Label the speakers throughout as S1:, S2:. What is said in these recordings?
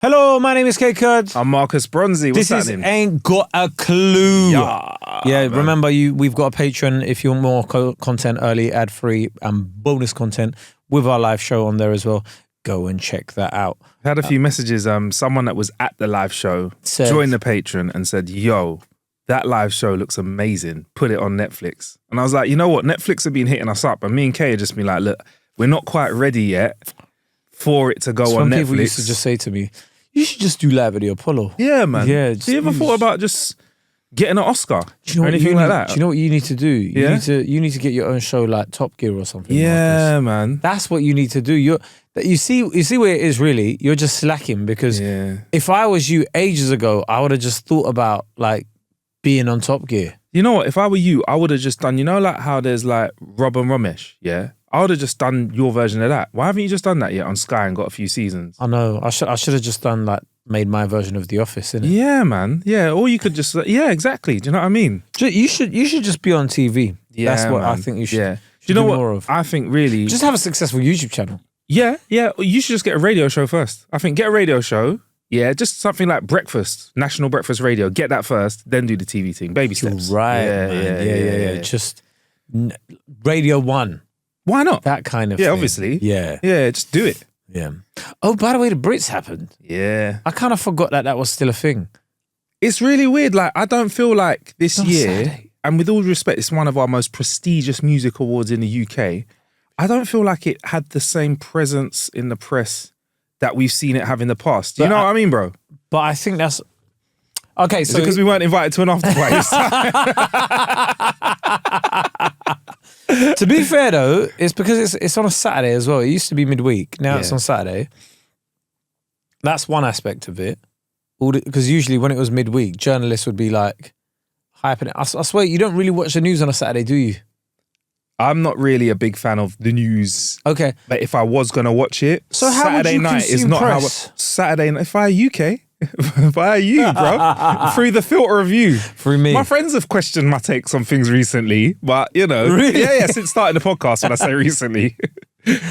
S1: Hello, my name is K Kurd.
S2: I'm Marcus Bronzy. What's happening?
S1: This Ain't Got a Clue.
S2: Yeah,
S1: remember, we've got a Patreon if you want more content, early, ad-free, and bonus content with our live show on there as well. Go and check that out.
S2: I had a few messages. Someone that was at the live show joined the Patreon and said, yo, that live show looks amazing. Put it on Netflix. And I was like, you know what? Netflix have been hitting us up. And me and Kay have just been like, look, we're not quite ready yet for it to go on Netflix.
S1: Some people used to just say to me, you should just do Live at the Apollo.
S2: Yeah, man.
S1: Yeah.
S2: Have you ever thought about just getting an Oscar or anything
S1: like
S2: that?
S1: Do you know what you need to do? You need to get your own show like Top Gear or something.
S2: Yeah,
S1: Marcus.
S2: man.
S1: That's what you need to do. You see where it is really? You're just slacking because if I was you ages ago, I would have just thought about like being on Top Gear.
S2: You know what? If I were you, I would have just done, you know like how there's like Rob and Ramesh, yeah? I would have just done your version of that. Why haven't you just done that yet on Sky and got a few seasons?
S1: I know. I should have just done like made my version of The Office, innit?
S2: Yeah, man. Yeah, or you could just exactly. Do you know what I mean?
S1: You should just be on TV.
S2: Yeah,
S1: that's what
S2: man.
S1: I think you should.
S2: Yeah. Do you know what?
S1: More of.
S2: I think really
S1: just have a successful YouTube channel.
S2: Yeah. You should just get a radio show first. I think get a radio show. Yeah, just something like Breakfast, National Breakfast Radio. Get that first, then do the TV thing. Baby steps.
S1: Right. Yeah. Just Radio 1.
S2: Why not?
S1: That kind of thing.
S2: Obviously.
S1: Yeah.
S2: Yeah, just do it.
S1: Yeah. Oh, by the way, the Brits happened.
S2: Yeah.
S1: I kind of forgot that was still a thing.
S2: It's really weird. Like, I don't feel like this year,
S1: Saturday.
S2: And with all respect, it's one of our most prestigious music awards in the UK. I don't feel like it had the same presence in the press that we've seen it have in the past. Do you know what I mean, bro?
S1: But I think that's... Okay, so...
S2: because we weren't invited to an after party.
S1: To be fair though, it's because it's on a Saturday as well. It used to be midweek. Now it's on Saturday. That's one aspect of it. Because usually when it was midweek, journalists would be like hyping it. I swear, you don't really watch the news on a Saturday, do you?
S2: I'm not really a big fan of the news.
S1: Okay.
S2: But if I was going to watch it,
S1: so how
S2: Saturday
S1: would you
S2: night is not
S1: press?
S2: how... Saturday night, if I UK... Via you, bro. Through the filter of you.
S1: Through me.
S2: My friends have questioned my takes on things recently, but you know.
S1: Really?
S2: Yeah, since starting the podcast, when I say recently.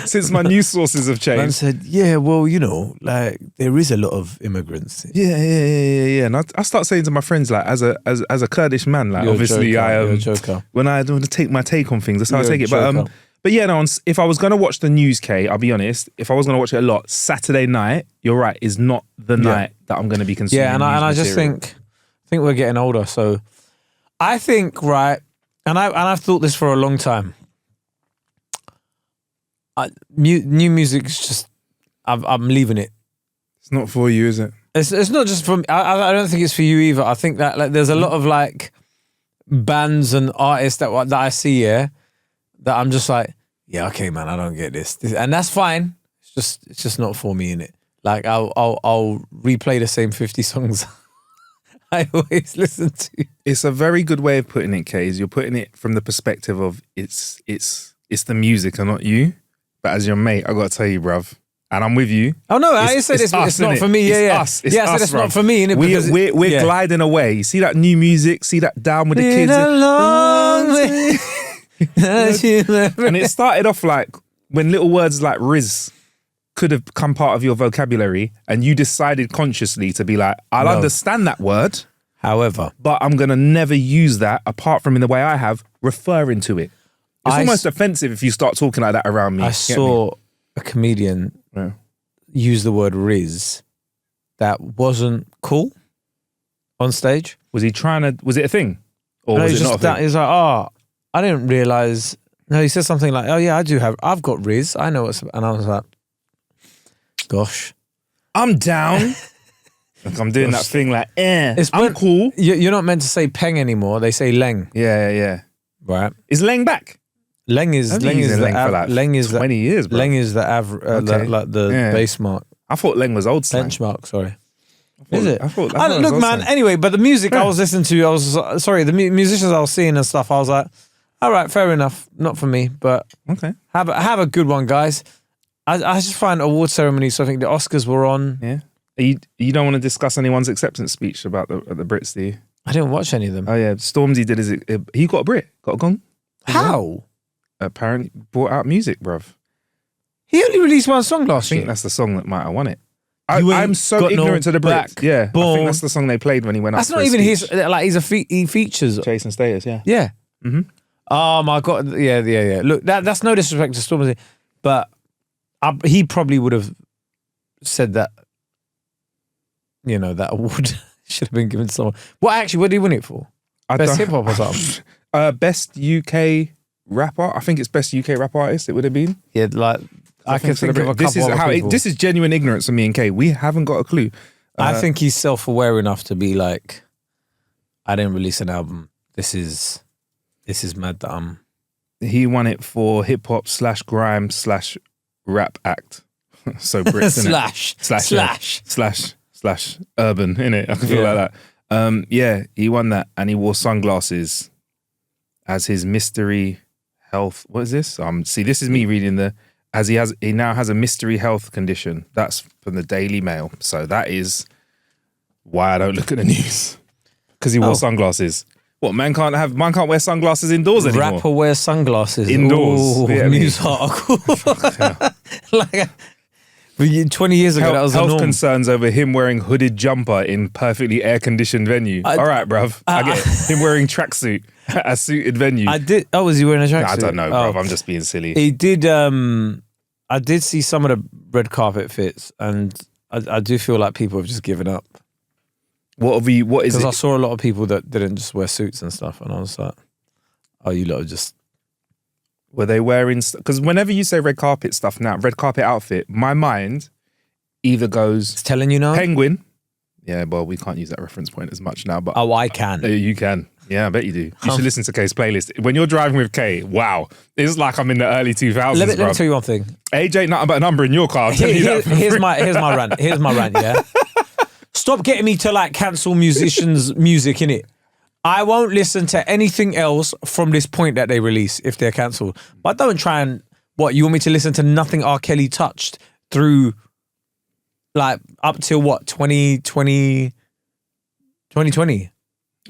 S2: Since my news sources have changed.
S1: Man said, yeah, well, you know, like there is a lot of immigrants.
S2: Yeah. And I start saying to my friends, like, as a Kurdish man, like,
S1: You're
S2: obviously
S1: you're a joker.
S2: when I want to take my take on things, that's how I take it.
S1: Joker.
S2: But yeah, no, if I was going to watch the news, Kay, I'll be honest, if I was going to watch it a lot, Saturday night, you're right, is not the night that I'm going to be consuming.
S1: Yeah, and I just think we're getting older. So I think, right, and I've thought this for a long time. New music's just, I'm leaving it.
S2: It's not for you, is it?
S1: It's not just for me. I don't think it's for you either. I think that like there's a lot of like bands and artists that I see, that I'm just like, yeah, okay, man, I don't get this, and that's fine. It's just not for me, innit? Like I'll replay the same 50 songs I always listen to.
S2: It's a very good way of putting it, Kay. You're putting it from the perspective of it's the music and not you. But as your mate, I gotta tell you, bruv, and I'm with you.
S1: Oh no, I said it's not for me. Yeah.
S2: Us.
S1: It's us, it's not for me, innit?
S2: We're gliding away. You see that new music? See that Down with the Kids? And it started off like when little words like Riz could have become part of your vocabulary, and you decided consciously to be like, I'll understand that word,
S1: however,
S2: but I'm gonna never use that apart from in the way I have, referring to it. It's almost offensive if you start talking like that around me.
S1: I saw a comedian use the word Riz that wasn't cool on stage.
S2: Was it a thing? Or was it not a thing?
S1: He's like, oh, I didn't realise. No, he said something like, oh yeah, I've got Riz. I know what's, and I was like, gosh.
S2: I'm down. Like I'm doing that thing like, I'm cool.
S1: You're not meant to say peng anymore. They say leng.
S2: Yeah.
S1: Right.
S2: Is leng back?
S1: Leng is
S2: for like 20 years, bro.
S1: Leng is the base mark.
S2: I thought leng was old slang.
S1: Benchmark, sorry.
S2: Is
S1: it?
S2: I thought
S1: look, man. Anyway, but the music I was listening to, the musicians I was seeing and stuff. I was like, all right, fair enough. Not for me, but
S2: okay.
S1: Have a good one, guys. I just find award ceremonies. So I think the Oscars were on.
S2: Yeah. You don't want to discuss anyone's acceptance speech about the Brits, do you?
S1: I didn't watch any of them.
S2: Oh yeah, Stormzy did he got a Brit, got a gong.
S1: How?
S2: Apparently brought out music, bruv.
S1: He only released one song last year.
S2: I think that's the song that might have won it. I'm so
S1: got
S2: ignorant to the Brits.
S1: back
S2: Yeah, I
S1: bone.
S2: think that's the song they played when he went up.
S1: That's not even his. Like he features.
S2: Chasing Status. Yeah.
S1: Yeah.
S2: Mm-hmm.
S1: Oh my god. Yeah. Look, that's no disrespect to Stormzy, but he probably would have said that. You know, that award should have been given to someone. What did he win it for? Best hip hop or something?
S2: Best UK rapper. I think it's best UK rap artist. It would have been.
S1: Yeah, like I can think of a couple of people.
S2: This is genuine ignorance from me and Kay. We haven't got a clue.
S1: I think he's self-aware enough to be like, I didn't release an album. This is mad that I'm.
S2: He won it for hip hop / grime / rap act. So Brits slash urban, innit? I can feel like that. Yeah, he won that, and he wore sunglasses as his mystery health. What is this? See, this is me reading he now has a mystery health condition. That's from the Daily Mail. So that is why I don't look at the news, because he wore sunglasses. What, man can't wear sunglasses indoors anymore?
S1: Rapper wears sunglasses
S2: indoors.
S1: Ooh,
S2: yeah,
S1: news article. Like 20 years ago, that was
S2: health concerns over him wearing hooded jumper in perfectly air-conditioned venue. All right, bruv. I get it. Him wearing tracksuit at a suited venue.
S1: Was he wearing a tracksuit?
S2: I don't know, bruv. I'm just being silly.
S1: He did. I did see some of the red carpet fits, and I do feel like people have just given up.
S2: What is it?
S1: Because I saw a lot of people that didn't just wear suits and stuff, and I was like, oh, you lot are just...
S2: Were they wearing... Because whenever you say red carpet stuff now, red carpet outfit, my mind either goes...
S1: It's telling you now?
S2: Penguin. Yeah, well, we can't use that reference point as much now, but...
S1: Oh, I can.
S2: You can. Yeah, I bet you do. You should listen to Kay's playlist. When you're driving with Kay, wow. It's like I'm in the early 2000s,
S1: Let me tell you one thing.
S2: Age ain't nothing but a number in your car.
S1: Here's my rant. Here's my rant, yeah? Stop getting me to like cancel musicians' music, innit? I won't listen to anything else from this point that they release if they're cancelled. But don't try and... What, you want me to listen to nothing R. Kelly touched through... Like, up till what? 2020?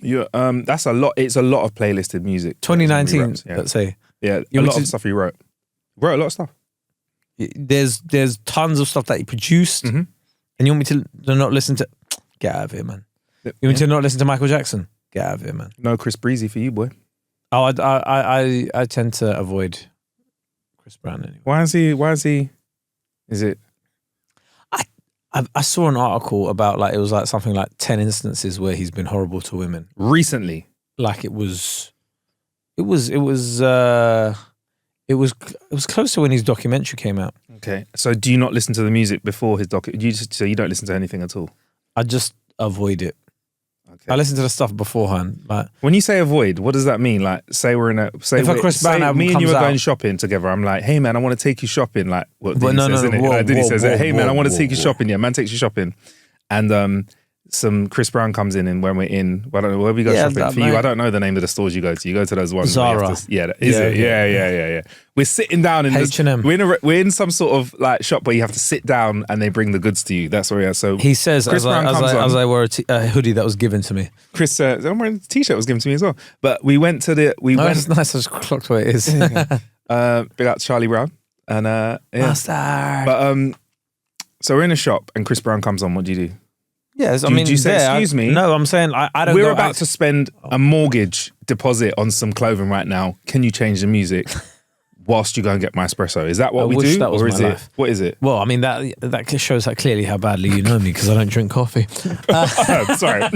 S2: That's a lot. It's a lot of playlisted music.
S1: 2019, let's say.
S2: Yeah, a lot of stuff he wrote. Wrote a lot of stuff.
S1: There's tons of stuff that he produced, and you want me to not listen to... Get out of here, man. You want me to not listen to Michael Jackson? Get out of here, man.
S2: No Chris Breezy for you, boy.
S1: Oh, I tend to avoid Chris Brown anyway.
S2: Why is he? Is it?
S1: I saw an article about like it was like something like 10 instances where he's been horrible to women
S2: recently.
S1: Like it was close to when his documentary came out.
S2: Okay, so do you not listen to the music before his so you don't listen to anything at all?
S1: I just avoid it. Okay. I listen to the stuff beforehand. Like
S2: when you say avoid, what does that mean? Like say we're in a if a Chris Brown album me and you were going shopping together. I'm like, hey man, I want to take you shopping. Like what Diddy says, isn't it? Diddy says, hey man, I want to take you shopping. Yeah, man takes you shopping, and some Chris Brown comes in, and when we're in, I don't know where we go shopping for you. I don't know the name of the stores you go to. You go to those ones.
S1: Zara.
S2: Yeah. We're sitting down in
S1: H&M.
S2: We're in some sort of like shop where you have to sit down and they bring the goods to you. That's where we are. So
S1: he says as I wore a hoodie that was given to me.
S2: Chris, I'm wearing a t-shirt that was given to me as well. But we went to
S1: It's nice. I just clocked where it is.
S2: Big out to Charlie Brown and
S1: Bastard.
S2: But so we're in a shop and Chris Brown comes on. What do you do?
S1: Yes,
S2: do you say, excuse me?
S1: No, I'm saying I don't.
S2: We're about to spend a mortgage deposit on some clothing right now. Can you change the music whilst you go and get my espresso? Is that what we do?
S1: That was
S2: or is
S1: my
S2: it?
S1: life.
S2: What is it?
S1: Well, I mean that shows that clearly how badly you know me because I don't drink coffee.
S2: Sorry.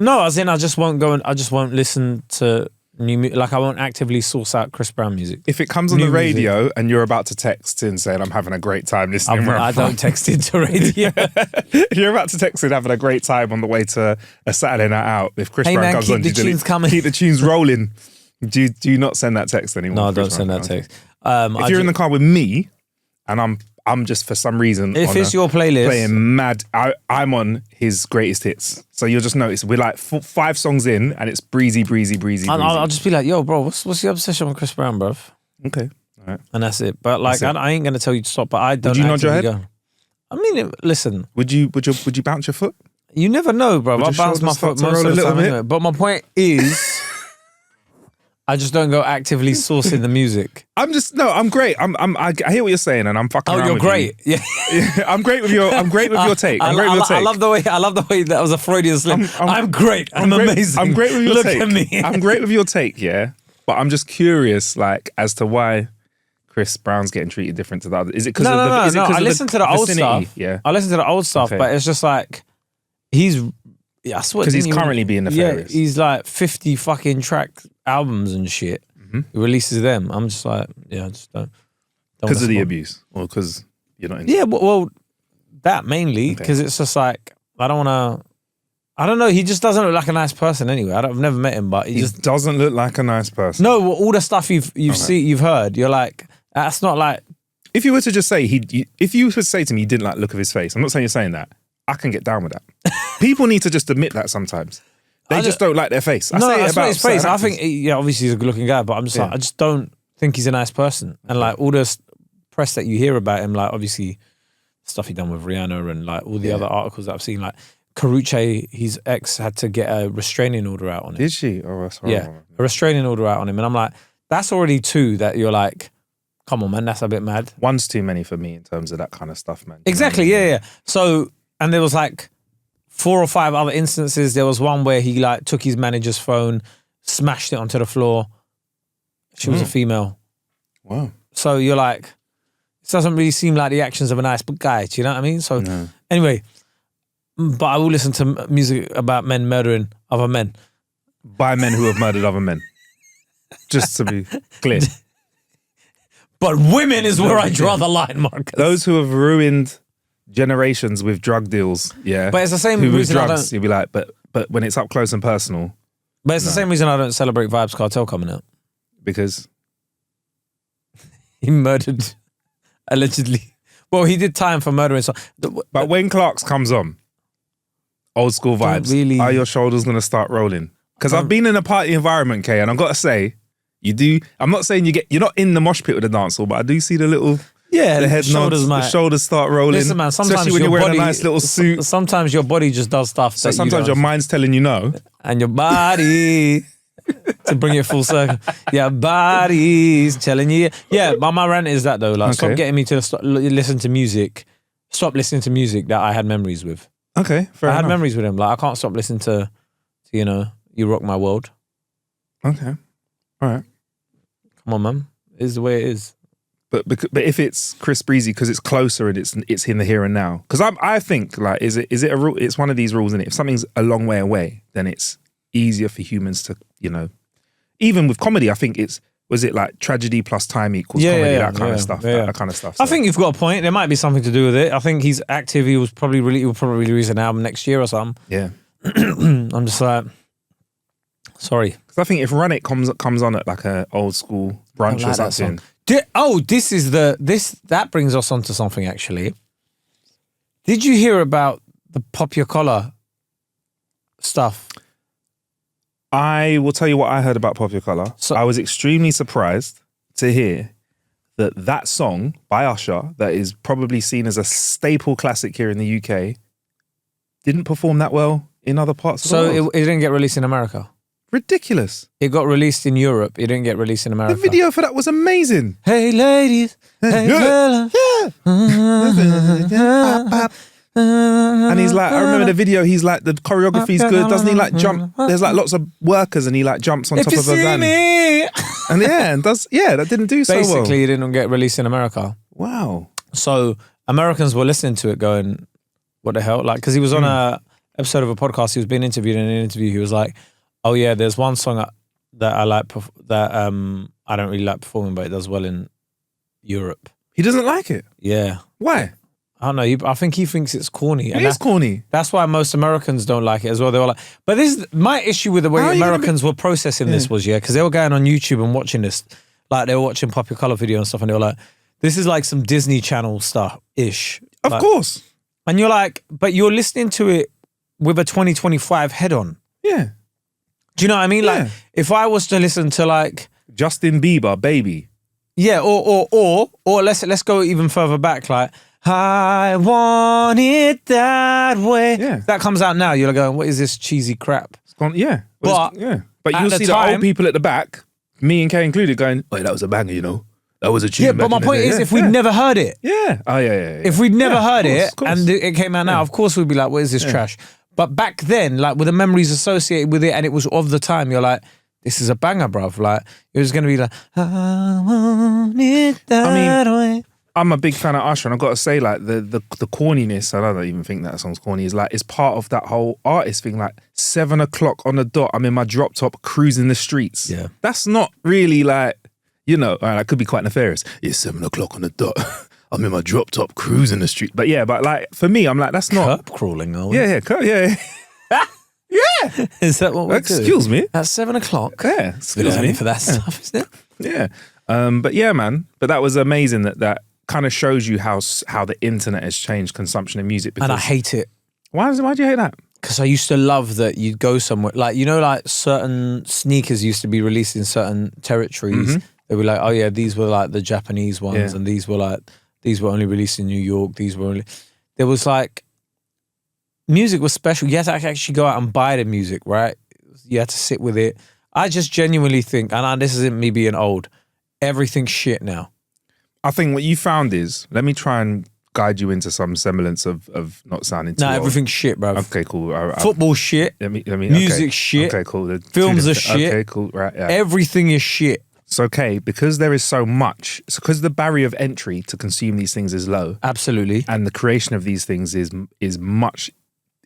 S1: No, as in I just won't go and I just won't listen to new music. Like I won't actively source out Chris Brown music.
S2: If it comes on the radio and you're about to text in saying I'm having a great time listening,
S1: I don't text into radio.
S2: You're about to text in having a great time on the way to a Saturday night out. If Chris Brown comes on,
S1: keep the
S2: tunes rolling. Do you not send that text anymore?
S1: No, I don't send that text.
S2: If you're in the car with me and I'm just for some reason
S1: if it's your playlist
S2: playing mad, I'm on his greatest hits. So you'll just notice we're like 5 songs in and it's breezy.
S1: I'll just be like, yo, bro, what's your obsession with Chris Brown, bro?
S2: Okay, all right,
S1: and that's it. But like, I ain't gonna tell you to stop. But I don't.
S2: Would you nod your head?
S1: Go. I mean, listen.
S2: Would you bounce your foot?
S1: You never know, bro. I bounce my foot most of the time anyway. But my point is, I just don't go actively sourcing the music.
S2: I'm great. I hear what you're saying, and I'm fucking.
S1: Oh, you're great.
S2: You. Yeah, I'm great with your take.
S1: I love the way that was a Freudian slip. I'm great. I'm amazing.
S2: I'm great with your take.
S1: Look at me.
S2: I'm great with your take. Yeah, but I'm just curious, like, as to why Chris Brown's getting treated different to the others. Is it because
S1: no? I listen to the old
S2: vicinity?
S1: stuff.
S2: Yeah,
S1: I listen to the old stuff,
S2: Okay.
S1: but it's just like he's. Yeah, I swear.
S2: Because he's currently being nefarious.
S1: Yeah, he's like 50 fucking track albums and shit. He releases them. I'm just like, I just don't.
S2: Because of the abuse, or because you're not.
S1: Yeah, well, that mainly because it's just like I don't want to. I don't know. He just doesn't look like a nice person anyway. I've never met him, but he just
S2: doesn't look like a nice person.
S1: No, all the stuff you've heard, you're like, that's not like.
S2: If you were to just say if you were to say to me you didn't like the look of his face, I'm not saying you're saying that. I can get down with that. People need to just admit that sometimes. They just don't like their face. I say it about
S1: his face. I think, obviously he's a good-looking guy, but I'm just like, I just don't think he's a nice person. And like all the press that you hear about him, like obviously stuff he done with Rihanna and like all the other articles that I've seen, like Karrueche, his ex, had to get a restraining order out on him.
S2: Did she? Oh, that's horrible.
S1: Yeah, a restraining order out on him. And I'm like, that's already two that you're like, come on, man, that's a bit mad.
S2: One's too many for me in terms of that kind of stuff, man.
S1: Exactly, yeah. So, and there was like 4 or 5 other instances. There was one where he like took his manager's phone, smashed it onto the floor. She was a female.
S2: Wow.
S1: So you're like, this doesn't really seem like the actions of a nice guy. Do you know what I mean? So anyway, but I will listen to music about men murdering other men.
S2: By men who have murdered other men. Just to be clear.
S1: But women is where I draw the line, Marcus.
S2: Those who have ruined generations with drug deals,
S1: But it's the same
S2: who with
S1: reason
S2: drugs, you'll be like, but when it's up close and personal.
S1: But it's the same reason I don't celebrate Vibes Cartel coming out.
S2: Because
S1: he murdered, allegedly. Well, he did time for murdering.
S2: But when Clarks comes on, old school vibes, are your shoulders going to start rolling? Because I've been in a party environment, Kay, and I've got to say, you do. I'm not saying you're not in the mosh pit with the dance hall, but I do see the little. Yeah, the head nods, the shoulders start rolling.
S1: Listen, man, sometimes
S2: especially when you're wearing a nice little suit.
S1: Sometimes your body just does stuff.
S2: So sometimes your mind's telling you no.
S1: And your body, to bring it full circle, your body's telling you. Yeah, but my rant is that though. Like, stop getting me to listen to music. Stop listening to music that I had memories with.
S2: Okay, fair enough.
S1: I had memories with him. Like, I can't stop listening to You Rock My World.
S2: Okay, all right. Come
S1: on, man. It is the way it is.
S2: But if it's Chris Breezy because it's closer and it's in the here and now, because I think like is it a rule? It's one of these rules, isn't it? If something's a long way away, then it's easier for humans to even with comedy. I think was it like tragedy plus time equals comedy, that kind of stuff. That kind of stuff. So.
S1: I think you've got a point. There might be something to do with it. I think he's active. He will probably release an album next year or something. Yeah. I'm just like, sorry,
S2: because I think if Run It comes on at like a old school brunch or something.
S1: That brings us on to something actually. Did you hear about the Pop Your Collar stuff?
S2: I will tell you what I heard about Pop Your Collar. So, I was extremely surprised to hear that song by Usher, that is probably seen as a staple classic here in the UK, didn't perform that well in other parts of the world.
S1: So it didn't get released in America?
S2: Ridiculous.
S1: It got released in Europe. It didn't get released in America.
S2: The video for that was amazing.
S1: Hey ladies, hey fellas.
S2: Yeah. And he's like, I remember the video, he's like, the choreography's good. Doesn't he like jump? There's like lots of workers and he like jumps on top of a van. And that didn't do so well.
S1: Basically, it didn't get released in America.
S2: Wow.
S1: So Americans were listening to it going, what the hell? Like, because he was on a episode of a podcast, he was being interviewed. In an interview, he was like, oh yeah, there's one song that I like that I don't really like performing, but it does well in Europe.
S2: He doesn't like it?
S1: Yeah.
S2: Why?
S1: I don't know. I think he thinks it's corny.
S2: It is corny.
S1: That's why most Americans don't like it as well. They were like, but this is my issue with the way Americans were processing this was, because they were going on YouTube and watching this. Like they were watching Pop Your Collar video and stuff and they were like, this is like some Disney Channel stuff-ish.
S2: Of course.
S1: And you're like, but you're listening to it with a 2025 head on.
S2: Yeah.
S1: Do you know what I mean? Yeah. Like, if I was to listen to like
S2: Justin Bieber, Baby.
S1: Yeah, or let's go even further back. Like, I want it that way. Yeah. That comes out now. You're going, what is this cheesy crap?
S2: It's gone. Yeah.
S1: But
S2: you'll see the old people at the back Me and Kay included going, oh, that was a banger, you know. That was a tune.
S1: Yeah, but my point is, if we'd never heard it.
S2: Yeah. Oh, yeah.
S1: If we'd never heard
S2: course,
S1: it and it came out now, of course we'd be like, what is this trash? But back then, like with the memories associated with it and it was of the time, you're like, this is a banger, bruv. Like, it was going to be like, I want it that way.
S2: I'm a big fan of Usher, and I've got to say, like, the corniness, I don't even think that song's corny, is like, it's part of that whole artist thing. Like, 7 o'clock on the dot, I'm in my drop top cruising the streets.
S1: Yeah.
S2: That's not really like, you know, all right, that could be quite nefarious. It's 7 o'clock on the dot. I'm in my drop top cruising the street. But yeah, but like, for me, I'm like, that's not.
S1: Curb crawling, though.
S2: Yeah. Yeah.
S1: Is that what we're doing?
S2: Excuse me.
S1: At 7 o'clock?
S2: Yeah. Excuse me.
S1: For that stuff, isn't it?
S2: Yeah. But yeah, man. But that was amazing that kind of shows you how the internet has changed consumption of music.
S1: And I hate it.
S2: Why do you hate that?
S1: Because I used to love that you'd go somewhere, like, you know, like certain sneakers used to be released in certain territories.
S2: Mm-hmm.
S1: They were like, oh yeah, these were like the Japanese ones, and these were only released in New York. There was like, music was special. You had to actually go out and buy the music, right? You had to sit with it. I just genuinely think, and this isn't me being old, everything's shit now.
S2: I think what you found is, let me try and guide you into some semblance of not sounding too old.
S1: Everything's shit, bro.
S2: Okay, cool.
S1: Football shit.
S2: Let me.
S1: Music shit.
S2: Okay, cool.
S1: Films are shit.
S2: Okay, cool. Right. Yeah.
S1: Everything is shit.
S2: It's okay because there is so much. It's because the barrier of entry to consume these things is low.
S1: Absolutely.
S2: And the creation of these things is much.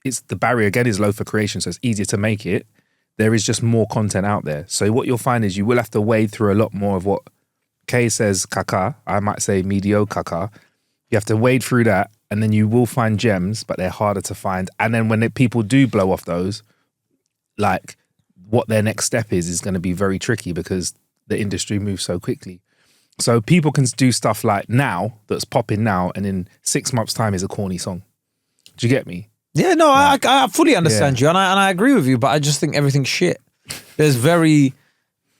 S2: It's the barrier again is low for creation, so it's easier to make it. There is just more content out there. So what you'll find is you will have to wade through a lot more of what Kay says caca. I might say mediocre caca. You have to wade through that, and then you will find gems, but they're harder to find. And then when people do blow off those, like what their next step is going to be very tricky because the industry moves so quickly. So people can do stuff like now that's popping now, and in 6 months' time is a corny song. Do you get me?
S1: Yeah, no, I fully understand you, and I agree with you, but I just think everything's shit. There's very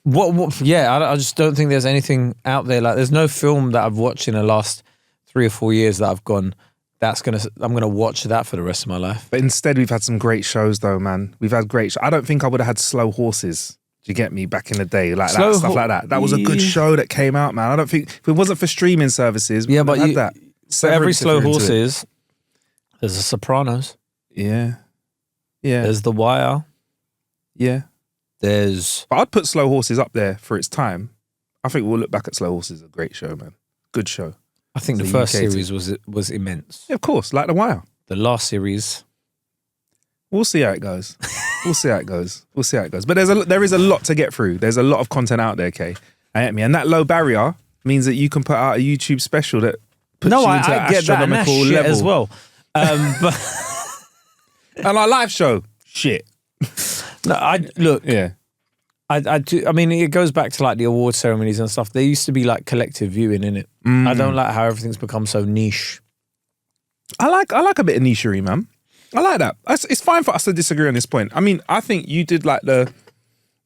S1: I just don't think there's anything out there. Like, there's no film that I've watched in the last 3 or 4 years that I've gone, I'm gonna watch that for the rest of my life.
S2: But instead, we've had some great shows, though, man. We've had great. I don't think I would have had Slow Horses. Do you get me? Back in the day, like that stuff like that. That was a good show that came out, man. I don't think if it wasn't for streaming services, we would have had that.
S1: For every Slow Horses, there's a Sopranos.
S2: Yeah.
S1: There's The Wire.
S2: Yeah.
S1: But
S2: I'd put Slow Horses up there for its time. I think we'll look back at Slow Horses as a great show, man. Good show.
S1: I think the first series was immense.
S2: Yeah, of course, like The Wire.
S1: The last series,
S2: we'll see how it goes. But there is a lot to get through. There's a lot of content out there, Kay. And that low barrier means that you can put out a YouTube special that puts you into an astronomical level
S1: as well. But
S2: and our live show, shit.
S1: No, I do. I mean, it goes back to like the award ceremonies and stuff. There used to be like collective viewing in it. I don't like how everything's become so niche.
S2: I like a bit of nichery, man. I like that. It's fine for us to disagree on this point. I mean, I think you did like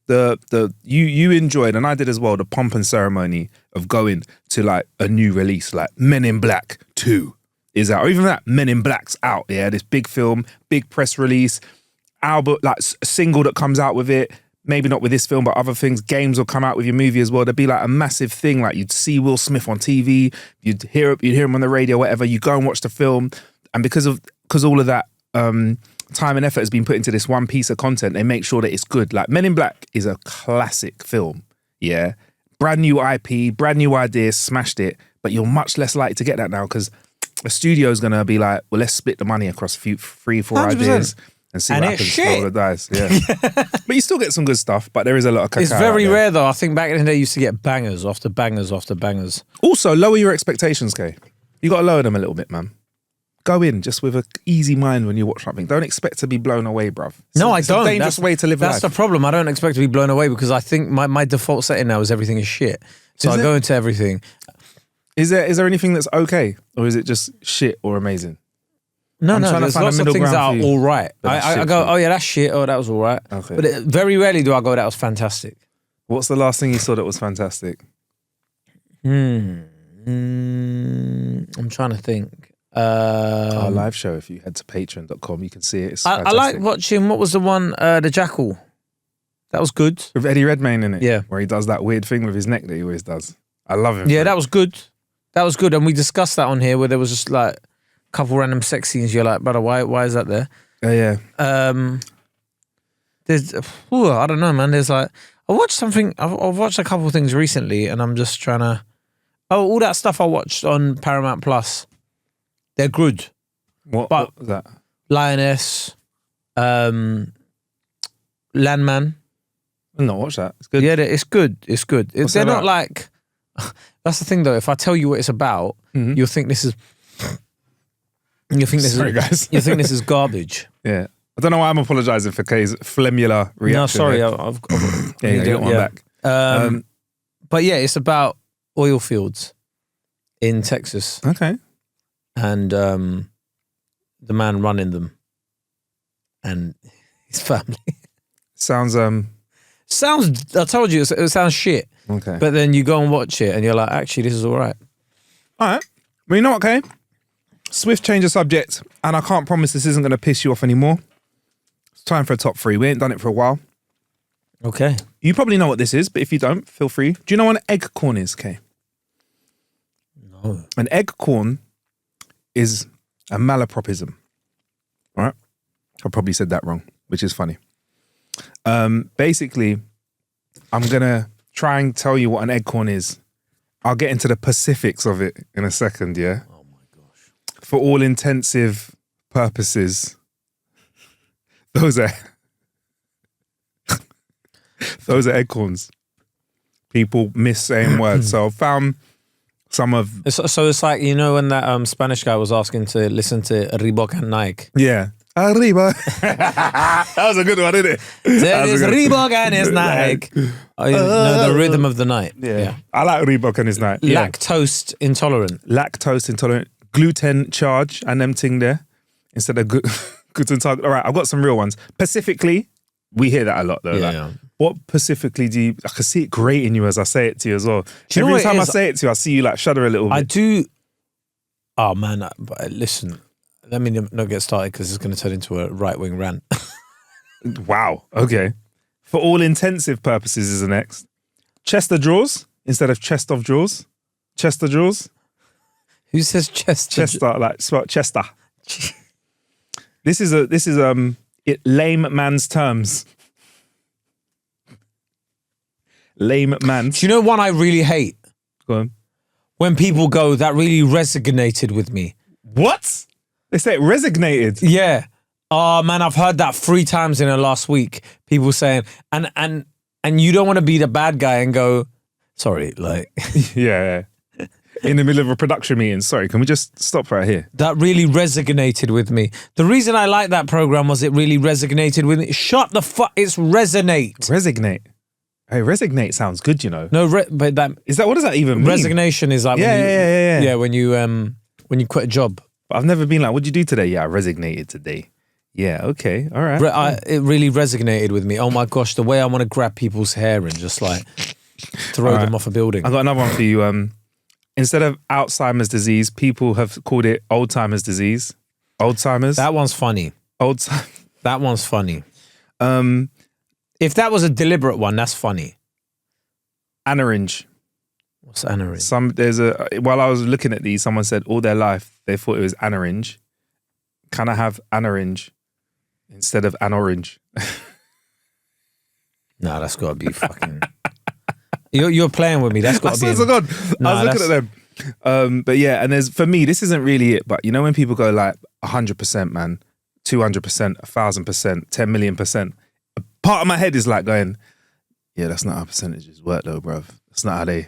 S2: you enjoyed, and I did as well, the pomp and ceremony of going to like a new release, like Men in Black 2 is out, or even that Men in Black's out. Yeah, this big film, big press release, album, like a single that comes out with it. Maybe not with this film, but other things. Games will come out with your movie as well. There'd be like a massive thing. Like you'd see Will Smith on TV, you'd hear him on the radio, whatever. You go and watch the film, and because all of that time and effort has been put into this one piece of content, they make sure that it's good. Like Men in Black is a classic film. Yeah, brand new IP, brand new ideas, smashed it. But you're much less likely to get that now because a studio's gonna be like, well, let's split the money across 3 or 4 ideas. And see what happens. Roll the dice, yeah. But you still get some good stuff, but there is a lot of cacao.
S1: It's very rare though. I think back in the day you used to get bangers after bangers after bangers.
S2: Also, lower your expectations, Kay. You got to lower them a little bit, man. Go in just with an easy mind when you watch something. Don't expect to be blown away, bruv.
S1: I don't.
S2: It's a dangerous way to live life.
S1: That's the problem. I don't expect to be blown away because I think my default setting now is everything is shit. So I go into everything.
S2: Is there anything that's okay? Or is it just shit or amazing?
S1: No, there's lots of things that are all right. I go, oh yeah, that's shit. Oh, that was all right.
S2: Okay.
S1: But very rarely do I go, that was fantastic.
S2: What's the last thing you saw that was fantastic?
S1: I'm trying to think.
S2: Our live show, if you head to patreon.com, you can see it. It's
S1: I like watching, what was the one, The Jackal? That was good.
S2: With Eddie Redmayne in it.
S1: Yeah.
S2: Where he does that weird thing with his neck that he always does. I love him.
S1: Yeah, that was good. That was good. And we discussed that on here where there was just like a couple random sex scenes. You're like, brother, why is that there?
S2: Yeah.
S1: There's, I don't know, man. There's like, I watched something, I've watched a couple of things recently and I'm just trying to, all that stuff I watched on Paramount Plus, they're good.
S2: What was that?
S1: Lioness, Landman.
S2: I've not watched that. It's good.
S1: Yeah, it's good. It's good. They're not
S2: about?
S1: like, that's the thing though, if I tell you what it's about, you'll think this is,
S2: Sorry, guys.
S1: you think this is garbage.
S2: Yeah. I don't know why I'm apologising for Kay's flemular reaction.
S1: No, sorry.
S2: Yeah,
S1: I've
S2: you got one back.
S1: But yeah, it's about oil fields in Texas
S2: Okay.
S1: and the man running them and his family.
S2: Sounds
S1: I told you, it sounds shit.
S2: okay.
S1: But then you go and watch it and you're like, actually, this is all right.
S2: All right. Well, you know what, Kay? Swift change of subject, and I can't promise this isn't going to piss you off anymore. It's time for a top 3. We ain't done it for a while.
S1: Okay.
S2: You probably know what this is, but if you don't, feel free. Do you know what an eggcorn is, Kay?
S1: No.
S2: An eggcorn is a malapropism. All right? I probably said that wrong, which is funny. Basically, I'm going to try and tell you what an eggcorn is. I'll get into the specifics of it in a second, yeah?
S1: Oh my gosh.
S2: For all intensive purposes, those are eggcorns. People miss saying words. So I found some of...
S1: So it's like, you know when that Spanish guy was asking to listen to Reebok and Nike?
S2: Yeah. Arriba. That was a good one, isn't it?
S1: There is Reebok and his Nike. Oh, you know, the rhythm of the night.
S2: Yeah. I like Reebok and his night. Yeah.
S1: Lactose intolerant.
S2: Lactose intolerant. Gluten charge and them thing there. Instead of gluten target. All right, I've got some real ones. Specifically, we hear that a lot though.
S1: Yeah.
S2: Like, what specifically do you... I can see it grating you as I say it to you as well.
S1: Do you know
S2: Every
S1: what
S2: time
S1: it
S2: I
S1: is?
S2: say it to you, I see you like shudder a little bit.
S1: I do... Oh man, but listen, let me not get started because it's going to turn into a right-wing rant.
S2: Wow. Okay. For all intensive purposes is the next. Chester drawers instead of chest of drawers. Chester drawers.
S1: Who says chest?
S2: Chester, like spelled Chester. This is lame man's terms. Lame man's.
S1: Do you know one I really hate?
S2: Go on.
S1: When people go, that really resonated with me.
S2: What? They say it resignated.
S1: Yeah. Oh man, I've heard that 3 times in the last week. People saying, and you don't want to be the bad guy and go, sorry, like.
S2: Yeah. In the middle of a production meeting. Sorry, can we just stop right here?
S1: That really resonated with me. The reason I like that program was it really resonated with me. Shut the fuck, it's resonate.
S2: Resignate. Hey, resignate sounds good, you know.
S1: No, but that
S2: Is that, what does that even mean?
S1: resignation is like
S2: Yeah.
S1: when you quit a job.
S2: I've never been like, what'd you do today? Yeah, I resignated today. Yeah, okay, all right.
S1: It really resonated with me. Oh my gosh, the way I want to grab people's hair and just like throw them off a building.
S2: I got another one for you. Instead of Alzheimer's disease, people have called it Oldtimer's disease. Oldtimers.
S1: That one's funny. That one's funny. If that was a deliberate one, that's funny.
S2: Anaringe.
S1: What's anaringe?
S2: While I was looking at these, someone said all their life they thought it was anaringe. Can I have anaringe instead of an orange?
S1: No, that's got to be fucking... You're playing with me. That's got to be...
S2: I swear to God. I was looking at them. But yeah, and for me, this isn't really it. But you know when people go like 100%, man, 200%, 1,000%, 10 million%, a part of my head is like going, yeah, that's not how percentages work though, bruv. That's not how they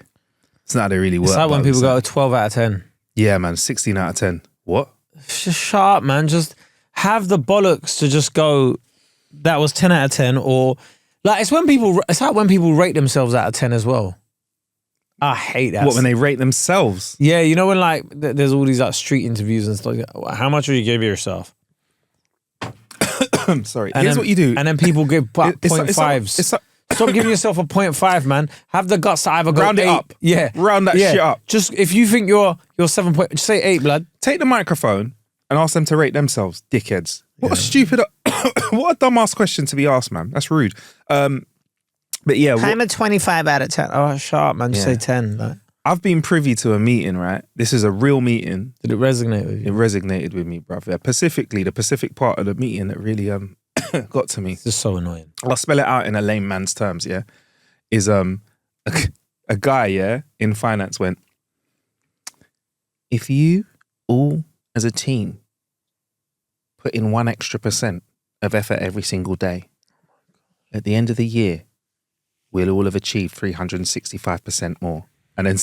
S2: really work.
S1: It's like when people go 12 out of 10.
S2: Yeah, man, 16 out of 10. What?
S1: Just shut up, man. Just have the bollocks to just go, that was 10 out of 10, or like it's like when people rate themselves out of 10 as well. I hate that.
S2: What, when they rate themselves?
S1: Yeah, you know when like there's all these like street interviews and stuff. How much would you give yourself?
S2: I'm sorry.
S1: And
S2: Here's
S1: then,
S2: what you do.
S1: And then people give 0.5s. Stop giving yourself a 0.5, man. Have the guts to either go
S2: round
S1: 8.
S2: it up.
S1: Yeah.
S2: Round that shit up.
S1: Just if you think you're 7 point, just say 8, blood.
S2: Take the microphone and ask them to rate themselves, dickheads. What a stupid, what a dumbass question to be asked, man. That's rude. But yeah,
S1: I'm a 25 out of 10. Oh, shut up, man. Just say 10. Like.
S2: I've been privy to a meeting, right? This is a real meeting.
S1: Did it resonate with you?
S2: It resonated with me, bruv. Yeah, specifically, the Pacific part of the meeting that really got to me.
S1: It's just so annoying.
S2: I'll spell it out in a lame man's terms, yeah? Is a guy, yeah, in finance went, if you all as a team put in 1 extra % of effort every single day, at the end of the year, we'll all have achieved 365% more. And then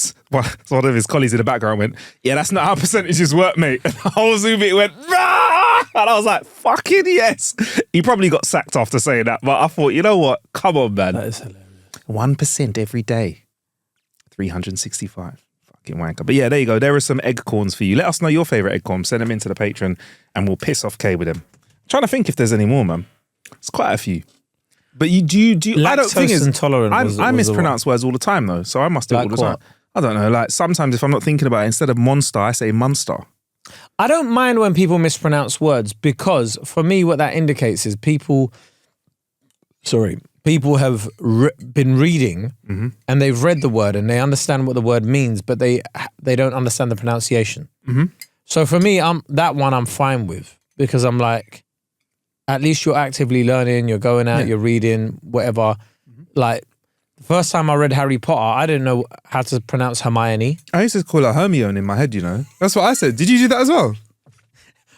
S2: one of his colleagues in the background went, yeah, that's not how percentages work, mate. And the whole Zoom meeting went, rah! And I was like, fucking yes. He probably got sacked after saying that. But I thought, you know what? Come on, man.
S1: That is hilarious.
S2: 1% every day. 365. Fucking wanker. But yeah, there you go. There are some Eggcorns for you. Let us know your favourite Eggcorns. Send them into the Patreon and we'll piss off Kay with them. I'm trying to think if there's any more, man. It's quite a few. But you do I don't think it's
S1: intolerant.
S2: I mispronounce words all the time though, so I must do it all the time. I don't know. Like sometimes if I'm not thinking about it, instead of monster, I say monster.
S1: I don't mind when people mispronounce words because for me, what that indicates is people have been reading and they've read the word and they understand what the word means, but they don't understand the pronunciation. So for me, I'm fine with because I'm like, at least you're actively learning, you're going out, you're reading, whatever. Like, the first time I read Harry Potter, I didn't know how to pronounce Hermione.
S2: I used to call her Hermione in my head, you know. That's what I said. Did you do that as well?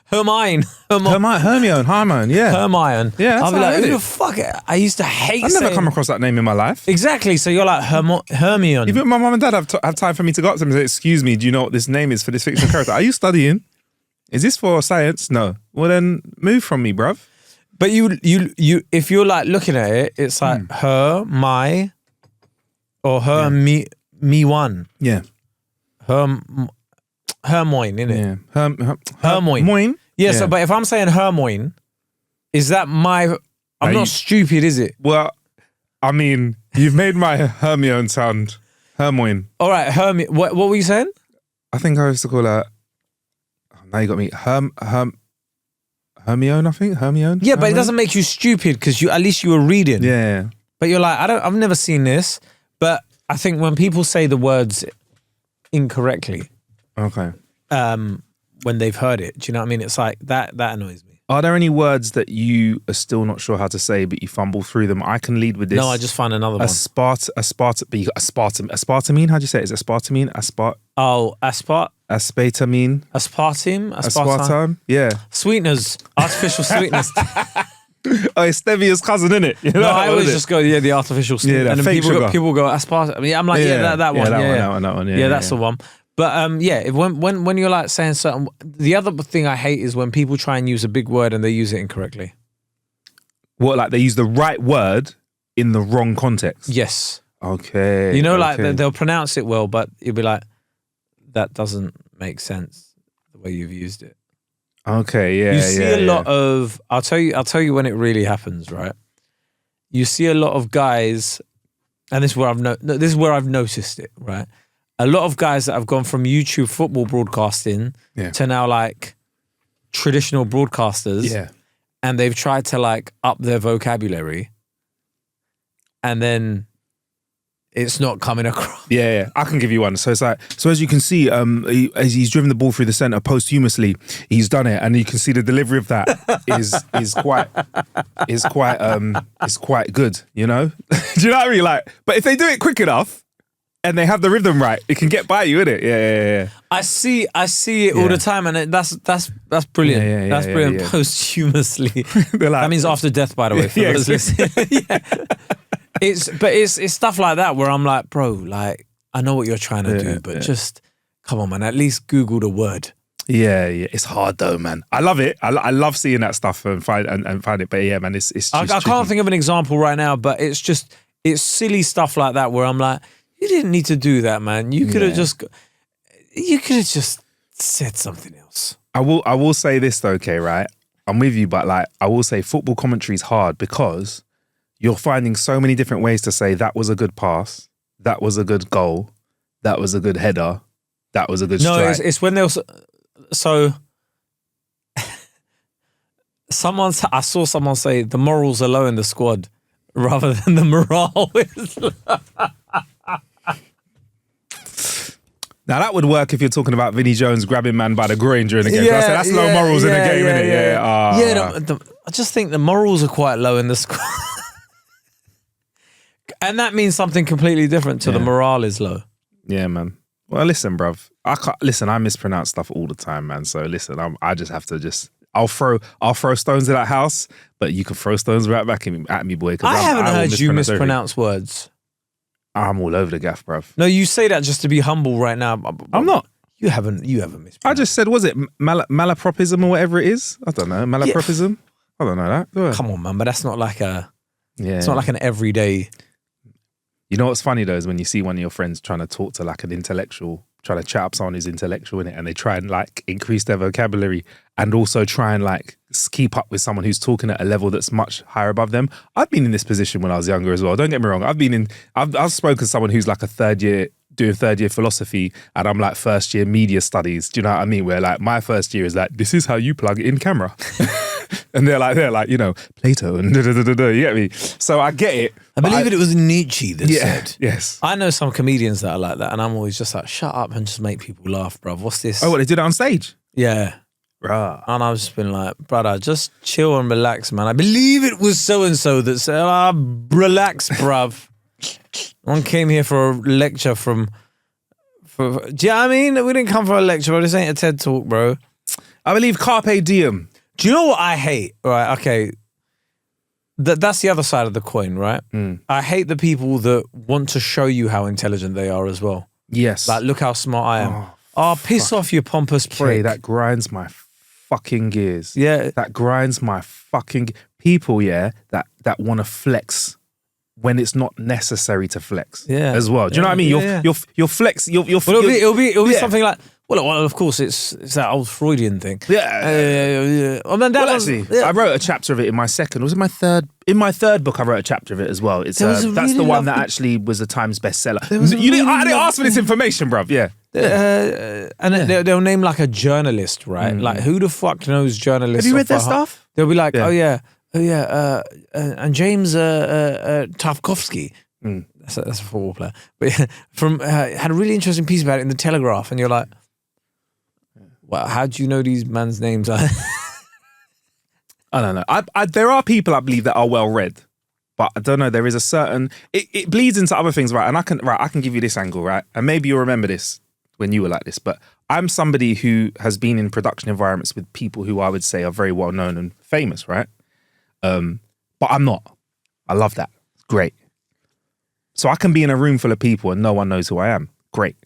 S1: Hermione,
S2: yeah.
S1: Hermione.
S2: Yeah,
S1: I'll be like, who the fuck? I used to hate
S2: I've never come across that name in my life.
S1: Exactly. So you're like Hermione.
S2: Even my mum and dad have time for me to go up to them and say, excuse me, do you know what this name is for this fictional character? Are you studying? Is this for science? No. Well then, move from me, bruv.
S1: But you, if you're like looking at it, it's like her, my, or her, me one.
S2: Yeah.
S1: Hermoine, innit?
S2: Yeah.
S1: Hermoine.
S2: Moine?
S1: Yeah, so, but if I'm saying Hermoine, is that my, I'm not stupid, is it?
S2: Well, I mean, you've made my Hermione sound Hermoine.
S1: All right, what were you saying?
S2: I think I used to call her, now you got me, Hermione, I think. Hermione.
S1: Yeah, but it doesn't make you stupid because at least you were reading.
S2: Yeah.
S1: But you're like, I've never seen this. But I think when people say the words incorrectly,
S2: okay,
S1: when they've heard it, do you know what I mean? It's like that annoys me.
S2: Are there any words that you are still not sure how to say, but you fumble through them? I can lead with this.
S1: No, I just found another one.
S2: But you got aspartame. How do you say it? Is it aspartame? Aspartame.
S1: Aspartame.
S2: Yeah.
S1: Sweeteners. Artificial sweeteners.
S2: Oh, it's Stevia's cousin, isn't it? You know,
S1: no, I always just go, the artificial sweetener.
S2: Yeah,
S1: and then people go aspartame. Yeah, I'm like, that one.
S2: That one.
S1: Yeah, that's the one. But when you're like saying certain, the other thing I hate is when people try and use a big word and they use it incorrectly.
S2: What, like they use the right word in the wrong context?
S1: Yes.
S2: Okay.
S1: You know, like they'll pronounce it well, but you'll be like, that doesn't make sense the way you've used it.
S2: Okay, yeah.
S1: You see a lot of, I'll tell you when it really happens, right? You see a lot of guys, and this is where I've noticed it, right? A lot of guys that have gone from YouTube football broadcasting to now like traditional broadcasters.
S2: Yeah.
S1: And they've tried to like up their vocabulary and then it's not coming across.
S2: Yeah. I can give you one. So it's like, so as you can see, as he's driven the ball through the centre posthumously, he's done it, and you can see the delivery of that is quite good. You know, do you know what I mean? Like, but if they do it quick enough and they have the rhythm right, it can get by you, innit? Yeah.
S1: I see it all the time, and that's brilliant. That's brilliant.
S2: Yeah.
S1: Posthumously,
S2: They're like,
S1: that means after death, by the way. For those listening. It's stuff like that where I'm like, bro, like I know what you're trying to do, but just come on, man. At least Google the word.
S2: Yeah. It's hard though, man. I love it. I love seeing that stuff and find it. But yeah, man, it's just
S1: I can't think of an example right now, but it's silly stuff like that where I'm like, you didn't need to do that, man. You could have just said something else.
S2: I will say this though, okay, right? I'm with you, but like I will say football commentary is hard because you're finding so many different ways to say that was a good pass, that was a good goal, that was a good header, that was a good strike.
S1: No, it's when they'll so I saw someone say the morals are low in the squad, rather than the morale is low.
S2: Now that would work if you're talking about Vinnie Jones grabbing man by the groin during the game. Yeah, that's low morals in the game, isn't it?
S1: Yeah. I just think the morals are quite low in the squad. And that means something completely different to the morale is low.
S2: Yeah, man. Well, listen, bruv. I mispronounce stuff all the time, man. So listen, I just have to I'll throw stones at that house, but you can throw stones right back at me, boy.
S1: I haven't heard you mispronounce words.
S2: I'm all over the gaff, bruv.
S1: No, you say that just to be humble right now.
S2: I'm not.
S1: You haven't mispronounced.
S2: I just said, was it malapropism or whatever it is? I don't know. Malapropism? I don't know that.
S1: Come on, man. But that's not like it's not like an everyday.
S2: You know what's funny though is when you see one of your friends trying to talk to like an intellectual, trying to chat up someone who's intellectual in it, and they try and like increase their vocabulary and also try and like keep up with someone who's talking at a level that's much higher above them. I've been in this position when I was younger as well. Don't get me wrong. I've spoken to someone who's like doing third year philosophy, and I'm like first year media studies. Do you know what I mean? Where like my first year is like, this is how you plug in camera. And they're like, you know, Plato and da-da-da-da-da, you get me? So I get it.
S1: I believe it was Nietzsche that said.
S2: Yes.
S1: I know some comedians that are like that, and I'm always just like, shut up and just make people laugh, bruv. What's this?
S2: Oh, what, they did it on stage?
S1: Yeah.
S2: Right.
S1: And I've just been like, brother, just chill and relax, man. I believe it was so-and-so that said, relax, bruv. One came here for a lecture do you know what I mean? We didn't come for a lecture, bro. This ain't a TED talk, bro.
S2: I believe carpe diem.
S1: Do you know what I hate? Right, okay. That's the other side of the coin, right? I hate the people that want to show you how intelligent they are as well.
S2: Yes.
S1: Like, look how smart I am. Piss off, you pompous prick.
S2: Okay, that grinds my fucking gears.
S1: Yeah.
S2: That grinds my fucking... People, yeah, that want to flex when it's not necessary to flex as well. Do you know what I mean? You'll flex...
S1: It'll be something like... Well, of course, it's that old Freudian thing.
S2: Yeah. I wrote a chapter of it in my second. Was it my third? In my third book, I wrote a chapter of it as well. It's that's the one that actually was a Times bestseller. I didn't ask for this information, bruv. Yeah.
S1: And they'll name like a journalist, right? Like, who the fuck knows journalists?
S2: Have you read their stuff?
S1: They'll be like, and James Tarkovsky. That's a football player. But had a really interesting piece about it in the Telegraph, and you're like, well, how do you know these man's names? I
S2: don't know. There are people I believe that are well read, but I don't know. There is a certain it bleeds into other things, right? And I can give you this angle, right? And maybe you'll remember this when you were like this, but I'm somebody who has been in production environments with people who I would say are very well known and famous, right? But I'm not. I love that. It's great. So I can be in a room full of people and no one knows who I am. Great.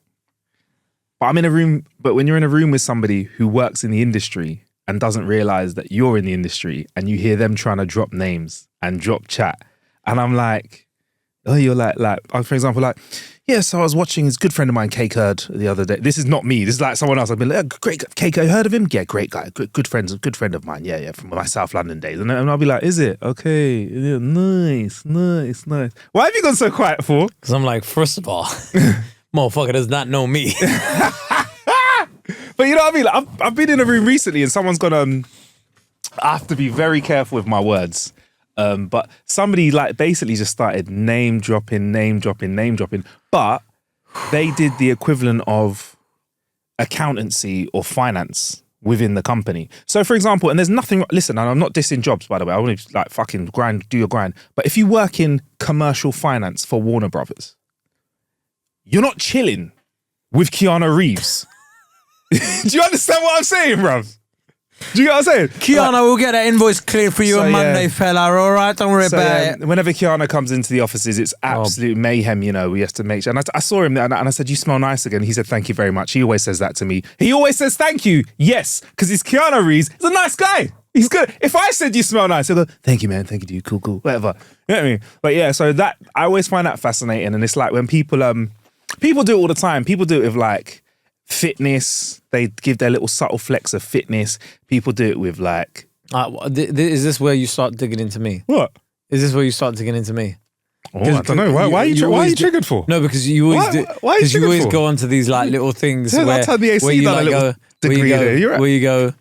S2: But when you're in a room with somebody who works in the industry and doesn't realize that you're in the industry, and you hear them trying to drop names and drop chat, and I'm like, oh, you're like, for example, like, yeah, so I was watching his good friend of mine, Cake Hurd, the other day. This is not me. This is like someone else. I've been like, great, Cake, you heard of him? Yeah, great guy, good friend of mine. Yeah, from my South London days. And I'll be like, is it? Okay, yeah, nice. Why have you gone so quiet for?
S1: Because I'm like, first of all, motherfucker does not know me.
S2: But you know what I mean? Like, I've been in a room recently and someone's gone, I have to be very careful with my words. But somebody like basically just started name dropping, but they did the equivalent of accountancy or finance within the company. So for example, and there's nothing, listen, and I'm not dissing jobs, by the way, I want to like fucking grind, do your grind. But if you work in commercial finance for Warner Brothers, you're not chilling with Keanu Reeves. Do you understand what I'm saying, bruv? Do you get what I'm saying?
S1: Kiana will get that invoice cleared for you on Monday, fella. All right, don't worry about it.
S2: Whenever Kiana comes into the offices, it's absolute mayhem, you know. We have to make sure. And I saw him and I said, you smell nice again. He said, thank you very much. He always says that to me. He always says thank you. Yes, because he's Keanu Reeves. He's a nice guy. He's good. If I said you smell nice, he'll go, thank you, man. Thank you, dude. Cool. Whatever. You know what I mean? But yeah, so that, I always find that fascinating. And it's like when people do it all the time. People do it with like, fitness, they give their little subtle flex of fitness. People do it with like...
S1: is this where you start digging into me?
S2: What?
S1: Is this where you start digging into me?
S2: Oh, I don't know. Why are you triggered for?
S1: No, because you always do. Why are you always go onto these like little things where you like go,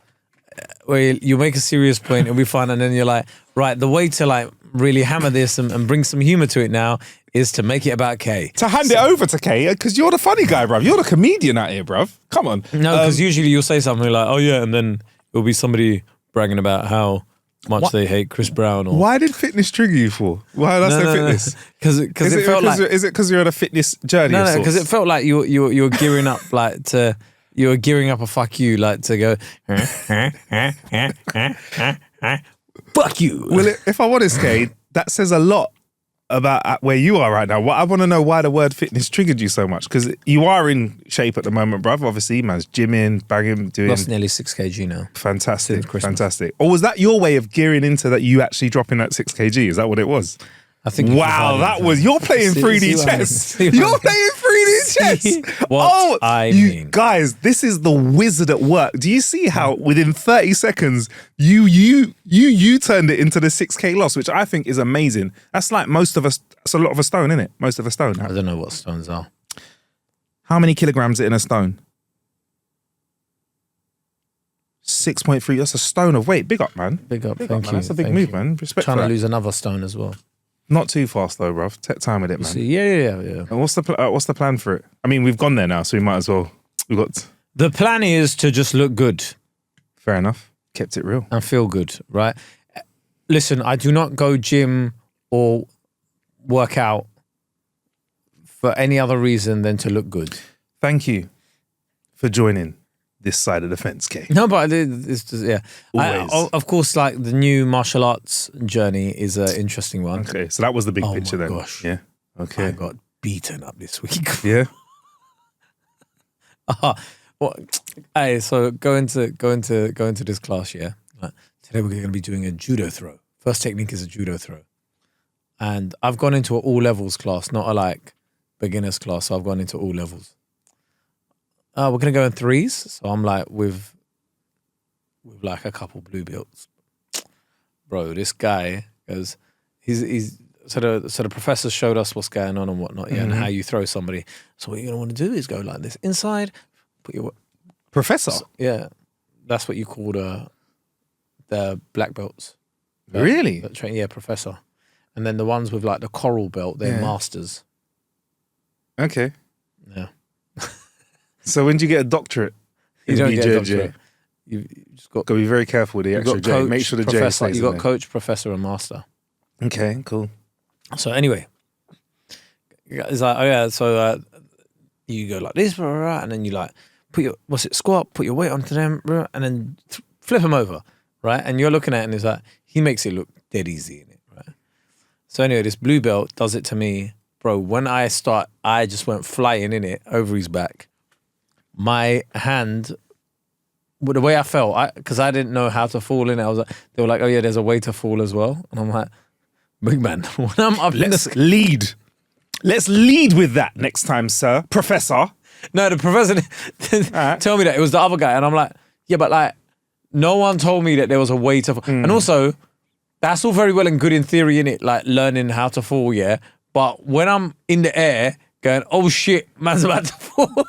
S1: where you make a serious point and we find, and then you're like, right, the way to like really hammer this and bring some humor to it now is to make it about Kay.
S2: To hand it over to Kay, because you're the funny guy, bruv. You're the comedian out here, bruv. Come on.
S1: No, because usually you'll say something like, oh yeah, and then it'll be somebody bragging about how much they hate Chris Brown. Or
S2: why did fitness trigger you for? Why did I say fitness?
S1: Because it felt like...
S2: Is it because you're on a fitness journey?
S1: No, because it felt like you were gearing up like to... You were gearing up a fuck you, like to go... Fuck you.
S2: Well, if I'm honest, Kay, that says a lot about where you are right now. I want to know why the word fitness triggered you so much, because you are in shape at the moment, bruv. Obviously, man's gymming, banging, doing...
S1: Lost nearly 6 kg now.
S2: Fantastic, fantastic. Or was that your way of gearing into that you actually dropping that 6 kg? Is that what it was?
S1: I think.
S2: Wow, that was... You're playing 3D chess. You're playing 3D chess.
S1: What I mean.
S2: Guys, this is the wizard at work. Do you see how within 30 seconds you turned it into the 6K loss, which I think is amazing. That's like most of us. It's a lot of a stone, isn't it? Most of a stone.
S1: I don't know what stones are.
S2: How many kilograms is in a stone? 6.3. That's a stone of weight. Big up, man.
S1: Big up. Thank you.
S2: That's a big move, man. Respect.
S1: Trying to lose another stone as well.
S2: Not too fast though, bruv. Take time with it, man.
S1: Yeah.
S2: And what's the plan for it? I mean, we've gone there now, so we might as well.
S1: The plan is to just look good.
S2: Fair enough. Kept it real.
S1: And feel good, right? Listen, I do not go gym or work out for any other reason than to look good.
S2: Thank you for joining this side of the fence, Kay.
S1: No, but it's just, yeah. Of course, like the new martial arts journey is an interesting one.
S2: Okay, so that was the big picture then.
S1: Gosh.
S2: Yeah. Okay.
S1: I got beaten up this week.
S2: Yeah.
S1: Hey, so go into this class, yeah. Like, today we're going to be doing a judo throw. First technique is a judo throw, and I've gone into an all levels class, not a like beginners class. So I've gone into all levels. We're going to go in threes. So I'm like with like a couple blue belts. Bro, this guy goes, so the professor showed us what's going on and whatnot, yeah, and how you throw somebody. So what you're going to want to do is go like this. Inside, put your...
S2: Professor?
S1: Yeah. That's what you call the black belts.
S2: Really?
S1: Yeah, professor. And then the ones with like the coral belt, they're masters.
S2: Okay.
S1: Yeah.
S2: So when do you get a doctorate?
S1: You don't get a doctorate. You just got to
S2: be very careful with the extra J. Make sure the J stays
S1: You got coach, professor, and master.
S2: Okay, cool.
S1: So anyway, it's like, oh yeah, so you go like this, and then you like squat, put your weight onto them, and then flip them over, right? And you're looking at it and it's like, he makes it look dead easy in it, right? So anyway, this blue belt does it to me, bro. When I just went flying in it over his back. My hand, the way I felt, because I didn't know how to fall in it, they were like, oh yeah, there's a way to fall as well. And I'm like, big man, when I'm up
S2: Let's lead. Let's lead with that next time, sir. Professor.
S1: No, the professor didn't tell me that. It was the other guy. And I'm like, yeah, but like, no one told me that there was a way to fall. And also, that's all very well and good in theory, innit? Like learning how to fall, yeah. But when I'm in the air going, oh shit, man's about to fall.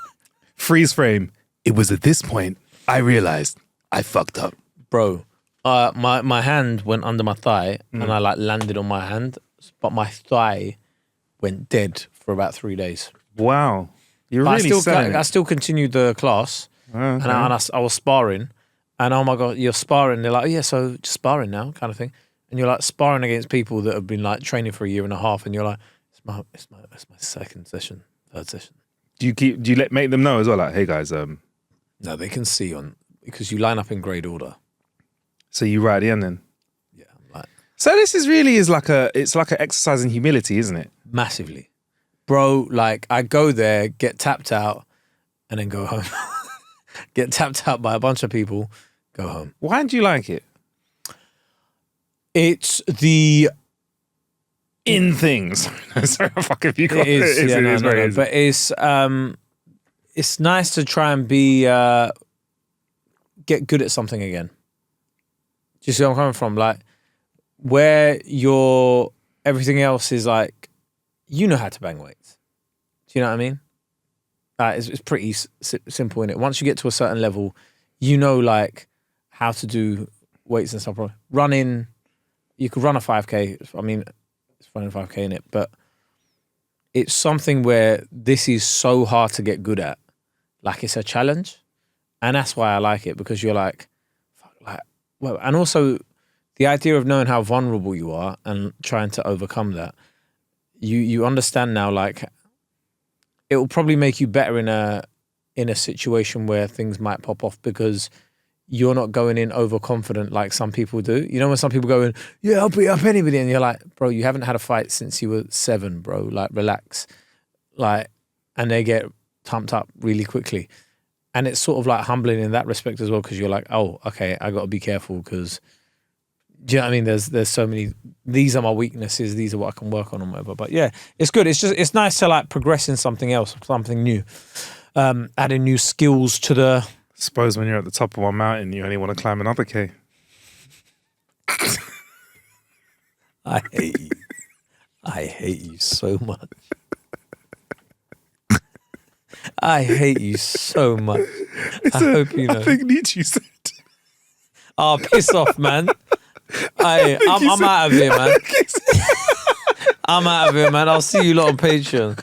S2: Freeze frame. It was at this point I realized I fucked up.
S1: Bro, my hand went under my thigh and I like landed on my hand, but my thigh went dead for about 3 days.
S2: Wow. You're really selling it.
S1: I still continued the class and I was sparring and oh my God, you're sparring. They're like, oh yeah, so just sparring now kind of thing. And you're like sparring against people that have been like training for a year and a half and you're like, it's my second session, third session.
S2: Do you make them know as well? Like, hey guys,
S1: no, they can see because you line up in grade order.
S2: So you right at the end then?
S1: Yeah. Like,
S2: so this is like an exercise in humility, isn't it?
S1: Massively. Bro, like I go there, get tapped out, and then go home. Get tapped out by a bunch of people, go home.
S2: Why do you like it?
S1: It's the...
S2: in things. Sorry, fuck if you got
S1: it. Is, but it's nice to try and get good at something again. Do you see where I'm coming from? Like where everything else is like, you know how to bang weights. Do you know what I mean? It's pretty simple in it. Once you get to a certain level, you know like how to do weights and stuff. Running, you could run a 5K. I mean, it's running 5K in it, but it's something where this is so hard to get good at. Like, it's a challenge. And that's why I like it, because you're like, fuck, like, well, and also the idea of knowing how vulnerable you are and trying to overcome that, you understand now, like, it will probably make you better in a situation where things might pop off, because you're not going in overconfident like some people do. You know, when some people go in, yeah, I'll beat up anybody, and you're like, bro, you haven't had a fight since you were 7, bro. Like, relax. Like, and they get pumped up really quickly. And it's sort of like humbling in that respect as well, because you're like, oh, okay, I got to be careful, because, do you know what I mean? There's so many, these are my weaknesses, these are what I can work on and whatever. But yeah, it's good. It's nice to like progress in something else, something new. Adding new skills to the...
S2: Suppose when you're at the top of one mountain, you only want to climb another K.
S1: I hate you. I hate you so much. I hate you so much. I hope you know.
S2: I think Nietzsche said.
S1: Oh, piss off, man. I'm out of here, man. I'm out of here, man. I'll see you lot on Patreon.